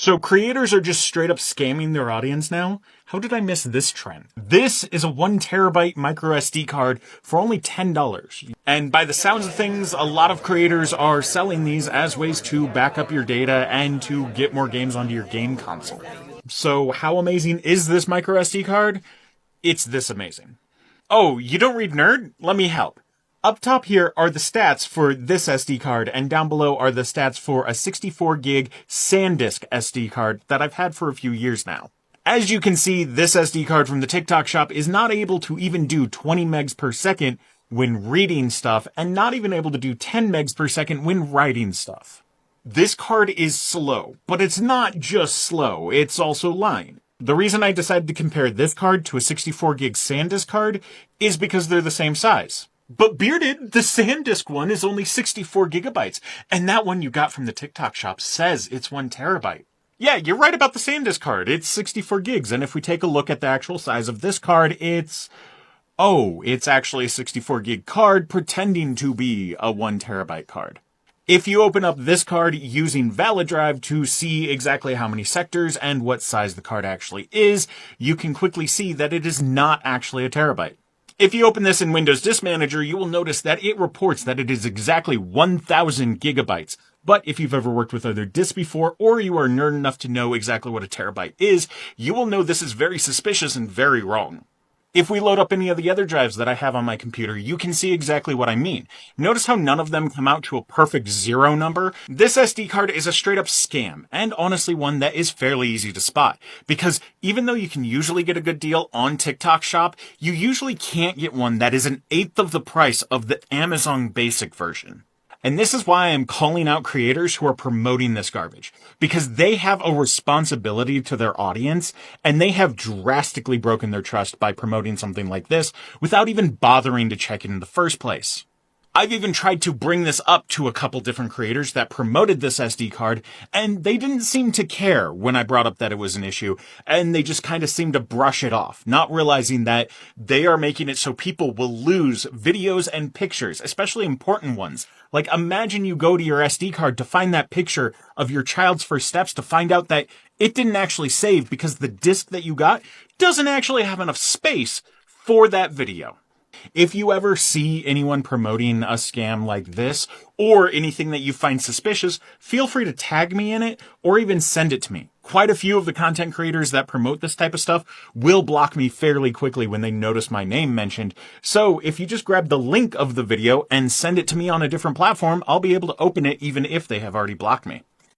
So creators are just straight up scamming their audience now? How did I miss this trend? This is a 1 terabyte micro SD card for only $10. And by the sounds of things, a lot of creators are selling these as ways to back up your data and to get more games onto your game console. So how amazing is this micro SD card? It's this amazing. Oh, you don't read Nerd? Let me help. Up top here are the stats for this SD card, and down below are the stats for a 64 gig SanDisk SD card that I've had for a few years now. As you can see, this SD card from the TikTok shop is not able to even do 20 megs per second when reading stuff, and not even able to do 10 megs per second when writing stuff. This card is slow, but it's not just slow, it's also lying. The reason I decided to compare this card to a 64 gig SanDisk card is because they're the same size. But Bearded, the SanDisk one is only 64 gigabytes, and that one you got from the TikTok shop says it's 1 terabyte. Yeah, you're right about the SanDisk card. It's 64 gigs, and if we take a look at the actual size of this card, it's actually a 64 gig card pretending to be a 1 terabyte card. If you open up this card using ValidDrive to see exactly how many sectors and what size the card actually is, you can quickly see that it is not actually a terabyte. If you open this in Windows Disk Manager, you will notice that it reports that it is exactly 1,000 gigabytes. But if you've ever worked with other disks before, or you are nerd enough to know exactly what a terabyte is, you will know this is very suspicious and very wrong. If we load up any of the other drives that I have on my computer, you can see exactly what I mean. Notice how none of them come out to a perfect 0 number? This SD card is a straight up scam, and honestly one that is fairly easy to spot. Because even though you can usually get a good deal on TikTok Shop, you usually can't get one that is 1/8 of the price of the Amazon Basic version. And this is why I'm calling out creators who are promoting this garbage. Because they have a responsibility to their audience, and they have drastically broken their trust by promoting something like this without even bothering to check it in the first place. I've even tried to bring this up to a couple different creators that promoted this SD card, and they didn't seem to care when I brought up that it was an issue, and they just kind of seemed to brush it off, not realizing that they are making it so people will lose videos and pictures, especially important ones. Like, imagine you go to your SD card to find that picture of your child's first steps to find out that it didn't actually save because the disk that you got doesn't actually have enough space for that video. If you ever see anyone promoting a scam like this, or anything that you find suspicious, feel free to tag me in it, or even send it to me. Quite a few of the content creators that promote this type of stuff will block me fairly quickly when they notice my name mentioned. So if you just grab the link of the video and send it to me on a different platform, I'll be able to open it even if they have already blocked me.